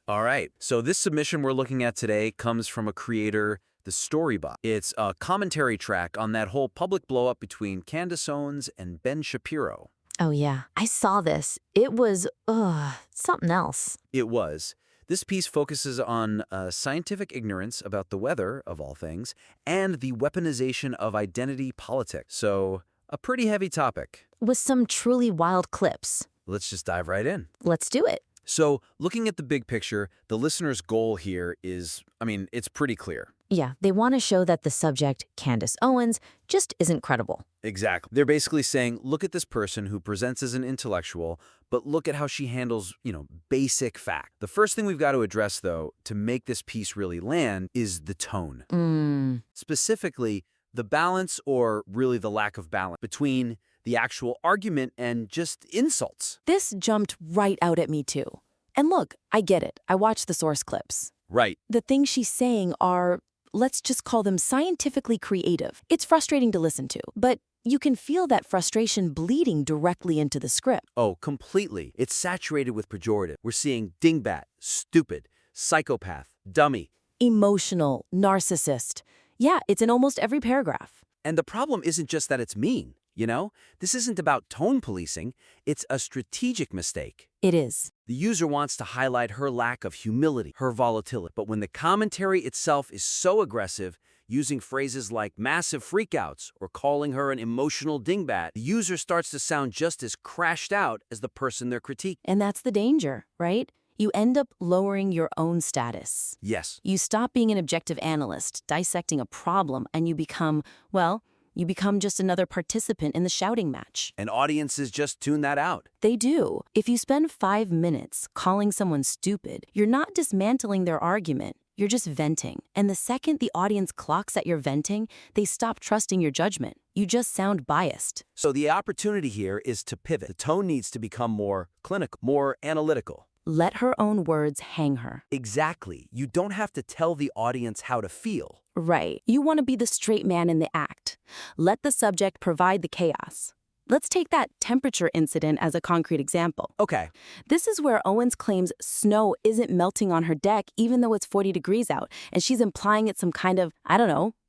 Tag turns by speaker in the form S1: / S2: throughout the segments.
S1: All right, so this submission we're looking at today comes from a creator, the Storybot. It's a commentary track on that whole public blow-up between Candace Owens and Ben Shapiro.
S2: Oh yeah, I saw this. It was, something else.
S1: It was. This piece focuses on scientific ignorance about the weather, of all things, and the weaponization of identity politics. So, a pretty heavy topic.
S2: With some truly wild clips.
S1: Let's just dive right in.
S2: Let's do it.
S1: So, looking at the big picture, the listener's goal here is, it's pretty clear.
S2: Yeah, they want to show that the subject, Candace Owens, just isn't credible.
S1: Exactly. They're basically saying, look at this person who presents as an intellectual, but look at how she handles, basic fact. The first thing we've got to address, though, to make this piece really land is the tone. Specifically, the balance, or really the lack of balance, between the actual argument and just insults.
S3: This jumped right out at me, too. And look, I get it. I watched the source clips.
S1: Right.
S3: The things she's saying are, let's just call them scientifically creative. It's frustrating to listen to, but you can feel that frustration bleeding directly into the script.
S1: Oh, completely. It's saturated with pejorative. We're seeing dingbat, stupid, psychopath, dummy.
S3: Emotional, narcissist. Yeah, it's in almost every paragraph.
S1: And the problem isn't just that it's mean, This isn't about tone policing. It's a strategic mistake.
S3: It is.
S1: The user wants to highlight her lack of humility, her volatility. But when the commentary itself is so aggressive, using phrases like massive freakouts or calling her an emotional dingbat, the user starts to sound just as crashed out as the person they're critiquing.
S3: And that's the danger, right? You end up lowering your own status.
S1: Yes.
S3: You stop being an objective analyst, dissecting a problem, and you become just another participant in the shouting match.
S1: And audiences just tune that out.
S3: They do. If you spend 5 minutes calling someone stupid, you're not dismantling their argument. You're just venting. And the second the audience clocks at your venting, they stop trusting your judgment. You just sound biased.
S1: So the opportunity here is to pivot. The tone needs to become more clinical, more analytical.
S3: Let her own words hang her.
S1: Exactly. You don't have to tell the audience how to feel.
S3: Right. You want to be the straight man in the act. Let the subject provide the chaos. Let's take that temperature incident as a concrete example.
S1: Okay.
S3: This is where Owens claims snow isn't melting on her deck even though it's 40 degrees out, and she's implying it's some kind of,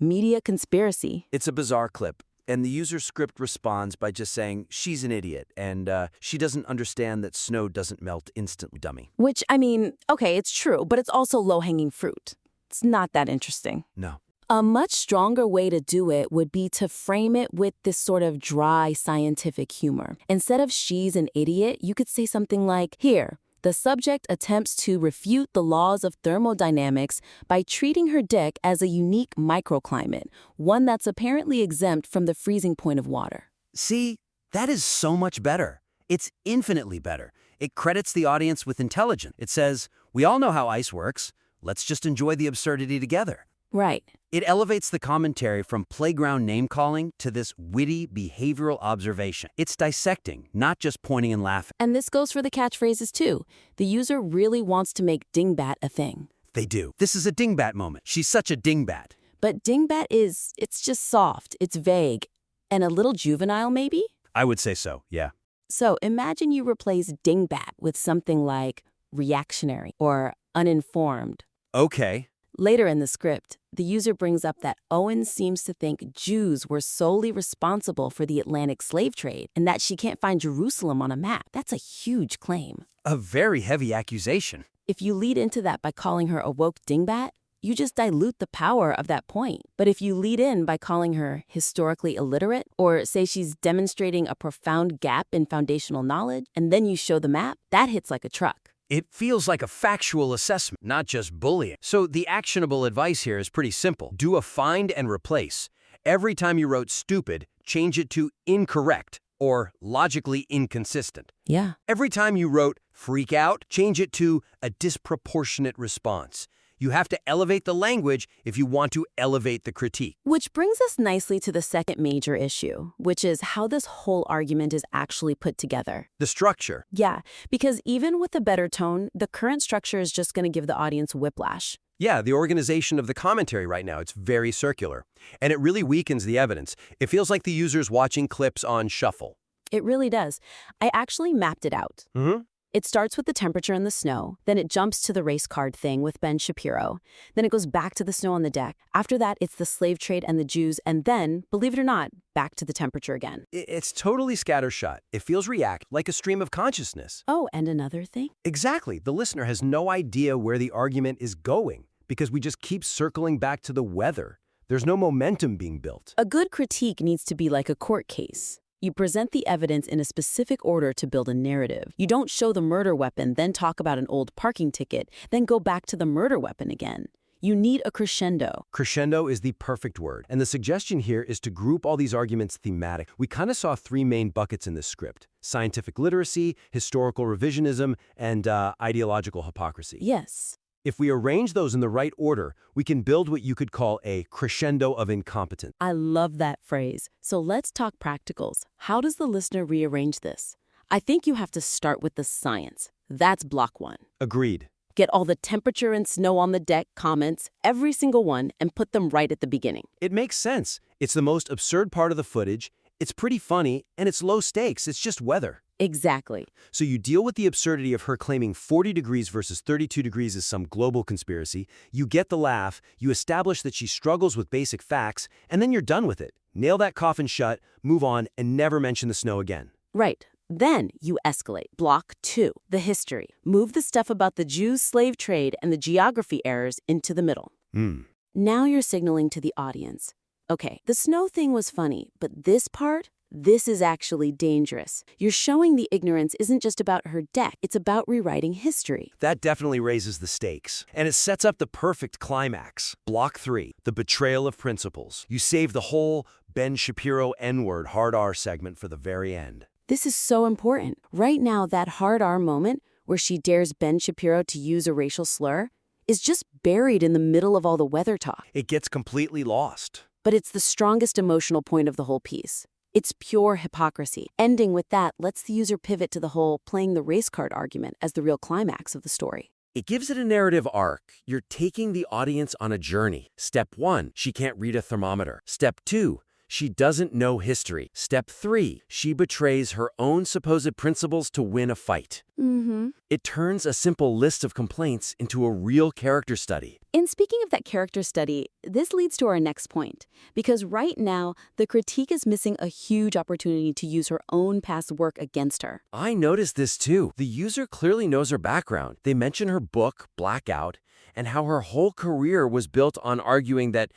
S3: media conspiracy.
S1: It's a bizarre clip. And the user script responds by just saying, she's an idiot, and she doesn't understand that snow doesn't melt instantly, dummy.
S3: Which, okay, it's true, but it's also low-hanging fruit. It's not that interesting.
S1: No.
S3: A much stronger way to do it would be to frame it with this sort of dry scientific humor. Instead of she's an idiot, you could say something like, here, the subject attempts to refute the laws of thermodynamics by treating her deck as a unique microclimate, one that's apparently exempt from the freezing point of water.
S1: See, that is so much better. It's infinitely better. It credits the audience with intelligence. It says, we all know how ice works. Let's just enjoy the absurdity together.
S3: Right.
S1: It elevates the commentary from playground name-calling to this witty behavioral observation. It's dissecting, not just pointing and laughing.
S3: And this goes for the catchphrases, too. The user really wants to make dingbat a thing.
S1: They do. This is a dingbat moment. She's such a dingbat.
S3: But dingbat it's just soft, it's vague, and a little juvenile, maybe?
S1: I would say so, yeah.
S3: So imagine you replace dingbat with something like reactionary or uninformed.
S1: Okay.
S3: Later in the script, the user brings up that Owens seems to think Jews were solely responsible for the Atlantic slave trade and that she can't find Jerusalem on a map. That's a huge claim.
S1: A very heavy accusation.
S3: If you lead into that by calling her a woke dingbat, you just dilute the power of that point. But if you lead in by calling her historically illiterate or say she's demonstrating a profound gap in foundational knowledge, and then you show the map, that hits like a truck.
S1: It feels like a factual assessment, not just bullying. So the actionable advice here is pretty simple. Do a find and replace. Every time you wrote stupid, change it to incorrect or logically inconsistent.
S3: Yeah.
S1: Every time you wrote freak out, change it to a disproportionate response. You have to elevate the language if you want to elevate the critique.
S3: Which brings us nicely to the second major issue, which is how this whole argument is actually put together.
S1: The structure.
S3: Yeah, because even with a better tone, the current structure is just going to give the audience whiplash.
S1: Yeah, the organization of the commentary right now, it's very circular. And it really weakens the evidence. It feels like the user's watching clips on shuffle.
S3: It really does. I actually mapped it out. It starts with the temperature and the snow, then it jumps to the race card thing with Ben Shapiro, then it goes back to the snow on the deck. After that, it's the slave trade and the Jews, and then, believe it or not, back to the temperature again.
S4: It's totally scattershot. It feels like a stream of consciousness.
S3: Oh, and another thing?
S4: Exactly. The listener has no idea where the argument is going because we just keep circling back to the weather. There's no momentum being built.
S3: A good critique needs to be like a court case. You present the evidence in a specific order to build a narrative. You don't show the murder weapon, then talk about an old parking ticket, then go back to the murder weapon again. You need a crescendo.
S4: Crescendo is the perfect word. And the suggestion here is to group all these arguments thematic. We kind of saw three main buckets in this script: scientific literacy, historical revisionism, and ideological hypocrisy.
S3: Yes.
S4: If we arrange those in the right order, we can build what you could call a crescendo of incompetence.
S3: I love that phrase. So let's talk practicals. How does the listener rearrange this? I think you have to start with the science. That's block one.
S4: Agreed.
S3: Get all the temperature and snow on the deck comments, every single one, and put them right at the beginning.
S4: It makes sense. It's the most absurd part of the footage. It's pretty funny, and it's low stakes. It's just weather.
S3: Exactly.
S4: So you deal with the absurdity of her claiming 40 degrees versus 32 degrees is some global conspiracy. You get the laugh, you establish that she struggles with basic facts, and then you're done with it. Nail that coffin shut, move on, and never mention the snow again.
S3: Right. Then you escalate. Block 2, the history. Move the stuff about the Jews' slave trade and the geography errors into the middle. Now you're signaling to the audience. Okay, the snow thing was funny, but this part? This is actually dangerous. You're showing the ignorance isn't just about her deck, it's about rewriting history.
S4: That definitely raises the stakes. And it sets up the perfect climax. Block 3, the betrayal of principles. You save the whole Ben Shapiro N-word hard R segment for the very end.
S3: This is so important. Right now, that hard R moment, where she dares Ben Shapiro to use a racial slur, is just buried in the middle of all the weather talk.
S4: It gets completely lost.
S3: But it's the strongest emotional point of the whole piece. It's pure hypocrisy. Ending with that lets the user pivot to the whole playing the race card argument as the real climax of the story.
S1: It gives it a narrative arc. You're taking the audience on a journey. Step 1, she can't read a thermometer. Step 2, she doesn't know history. Step 3, she betrays her own supposed principles to win a fight. It turns a simple list of complaints into a real character study.
S3: And speaking of that character study, this leads to our next point. Because right now, the critique is missing a huge opportunity to use her own past work against her.
S1: I noticed this too. The user clearly knows her background. They mention her book, Blackout, and how her whole career was built on arguing that,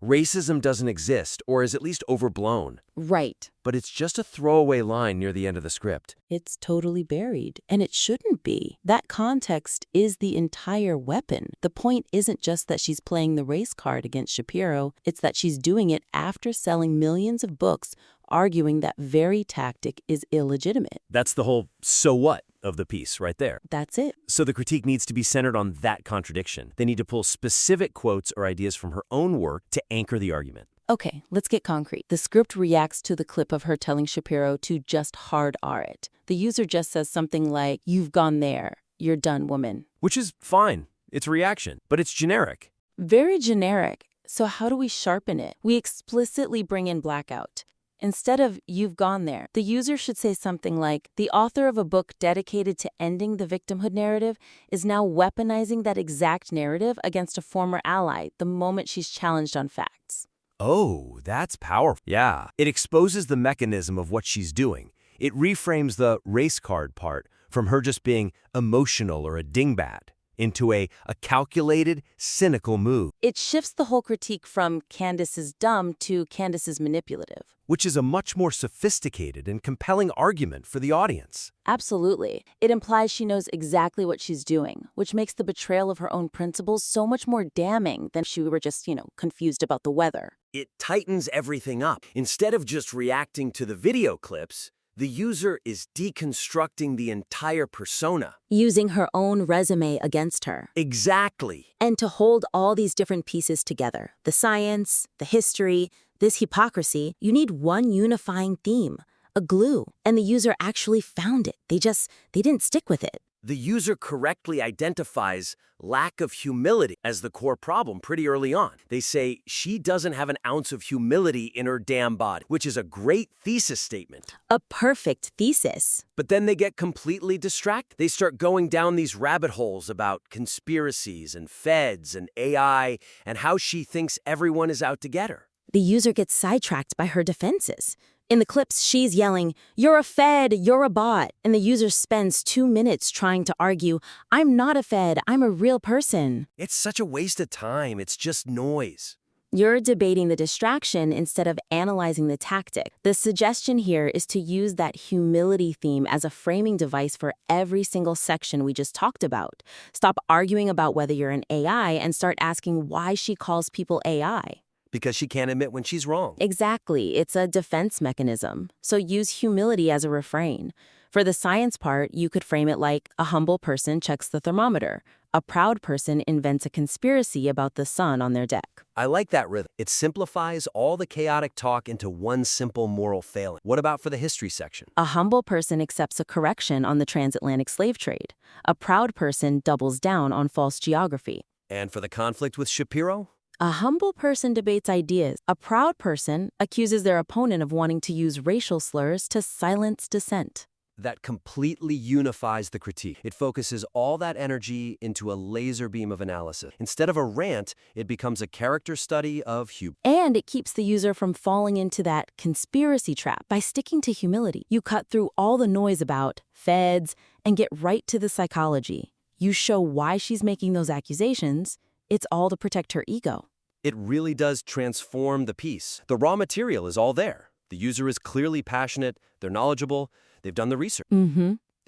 S1: racism doesn't exist or is at least overblown.
S3: Right.
S1: But it's just a throwaway line near the end of the script.
S3: It's totally buried, and it shouldn't be. That context is the entire weapon. The point isn't just that she's playing the race card against Shapiro, it's that she's doing it after selling millions of books, arguing that very tactic is illegitimate.
S1: That's the whole so what of the piece right there.
S3: That's it.
S1: So the critique needs to be centered on that contradiction. They need to pull specific quotes or ideas from her own work to anchor the argument.
S3: Okay, let's get concrete. The script reacts to the clip of her telling Shapiro to just hard R it. The user just says something like, "You've gone there. You're done, woman."
S1: Which is fine. It's a reaction, but it's generic.
S3: Very generic. So how do we sharpen it? We explicitly bring in Blackout. Instead of "you've gone there," the user should say something like, "The author of a book dedicated to ending the victimhood narrative is now weaponizing that exact narrative against a former ally the moment she's challenged on facts."
S1: Oh, that's powerful. Yeah. It exposes the mechanism of what she's doing. It reframes the race card part from her just being emotional or a dingbat into a calculated, cynical move.
S3: It shifts the whole critique from Candace is dumb to Candace is manipulative.
S1: Which is a much more sophisticated and compelling argument for the audience.
S3: Absolutely. It implies she knows exactly what she's doing, which makes the betrayal of her own principles so much more damning than if she were just, confused about the weather.
S1: It tightens everything up. Instead of just reacting to the video clips, the user is deconstructing the entire persona.
S3: Using her own resume against her.
S1: Exactly.
S3: And to hold all these different pieces together, the science, the history, this hypocrisy, you need one unifying theme, a glue. And the user actually found it. They didn't stick with it.
S5: The user correctly identifies lack of humility as the core problem pretty early on. They say, she doesn't have an ounce of humility in her damn body, which is a great thesis statement.
S3: A perfect thesis.
S5: But then they get completely distracted. They start going down these rabbit holes about conspiracies and feds and AI and how she thinks everyone is out to get her.
S3: The user gets sidetracked by her defenses. In the clips, she's yelling, "You're a Fed, you're a bot," and the user spends 2 minutes trying to argue, "I'm not a Fed, I'm a real person."
S5: It's such a waste of time. It's just noise.
S3: You're debating the distraction instead of analyzing the tactic. The suggestion here is to use that humility theme as a framing device for every single section we just talked about. Stop arguing about whether you're an AI and start asking why she calls people AI.
S5: Because she can't admit when she's wrong.
S3: Exactly. It's a defense mechanism. So use humility as a refrain. For the science part, you could frame it like a humble person checks the thermometer. A proud person invents a conspiracy about the sun on their deck.
S5: I like that rhythm. It simplifies all the chaotic talk into one simple moral failing. What about for the history section?
S3: A humble person accepts a correction on the transatlantic slave trade. A proud person doubles down on false geography.
S5: And for the conflict with Shapiro?
S3: A humble person debates ideas. A proud person accuses their opponent of wanting to use racial slurs to silence dissent.
S5: That completely unifies the critique. It focuses all that energy into a laser beam of analysis. Instead of a rant, it becomes a character study of hubris.
S3: And it keeps the user from falling into that conspiracy trap. By sticking to humility, you cut through all the noise about feds and get right to the psychology. You show why she's making those accusations. It's all to protect her ego.
S5: It really does transform the piece. The raw material is all there. The user is clearly passionate, they're knowledgeable, they've done the research.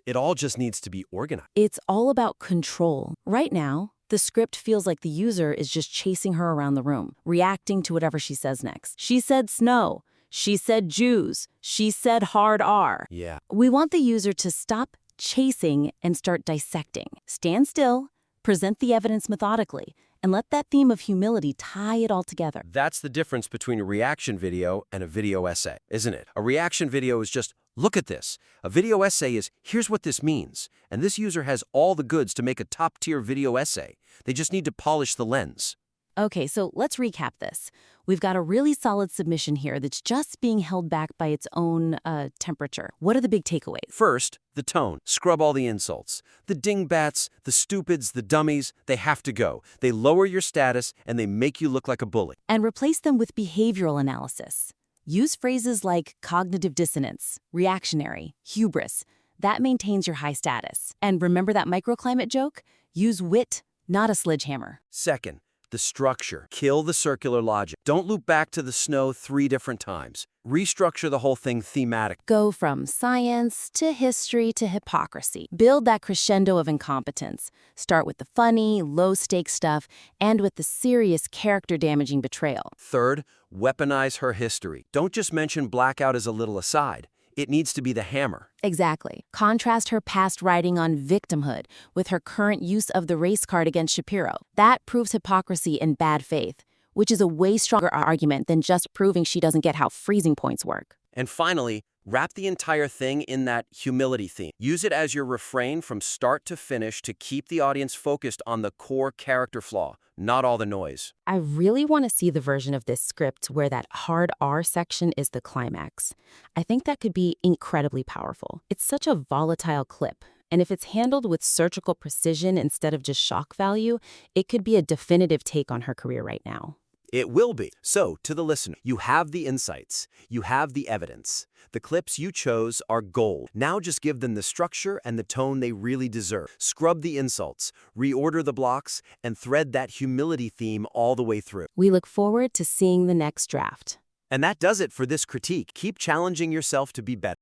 S5: It all just needs to be organized.
S3: It's all about control. Right now, the script feels like the user is just chasing her around the room, reacting to whatever she says next. She said snow. She said Jews. She said hard R.
S5: Yeah.
S3: We want the user to stop chasing and start dissecting. Stand still, present the evidence methodically, and let that theme of humility tie it all together.
S5: That's the difference between a reaction video and a video essay, isn't it? A reaction video is just, look at this. A video essay is, here's what this means. And this user has all the goods to make a top-tier video essay. They just need to polish the lens.
S3: Okay, so let's recap this. We've got a really solid submission here that's just being held back by its own temperature. What are the big takeaways?
S5: First, the tone. Scrub all the insults. The dingbats, the stupids, the dummies, they have to go. They lower your status and they make you look like a bully.
S3: And replace them with behavioral analysis. Use phrases like cognitive dissonance, reactionary, hubris. That maintains your high status. And remember that microclimate joke? Use wit, not a sledgehammer.
S5: Second, the structure. Kill the circular logic. Don't loop back to the snow 3 different times. Restructure the whole thing thematic.
S3: Go from science to history to hypocrisy. Build that crescendo of incompetence. Start with the funny, low-stakes stuff, and with the serious character-damaging betrayal.
S5: Third, weaponize her history. Don't just mention blackout as a little aside. It needs to be the hammer.
S3: Exactly. Contrast her past writing on victimhood with her current use of the race card against Shapiro. That proves hypocrisy and bad faith, which is a way stronger argument than just proving she doesn't get how freezing points work.
S5: And finally, wrap the entire thing in that humility theme. Use it as your refrain from start to finish to keep the audience focused on the core character flaw, not all the noise.
S3: I really want to see the version of this script where that hard R section is the climax. I think that could be incredibly powerful. It's such a volatile clip, and if it's handled with surgical precision instead of just shock value, it could be a definitive take on her career right now.
S5: It will be. So, to the listener, you have the insights. You have the evidence. The clips you chose are gold. Now just give them the structure and the tone they really deserve. Scrub the insults, reorder the blocks, and thread that humility theme all the way through.
S3: We look forward to seeing the next draft.
S5: And that does it for this critique. Keep challenging yourself to be better.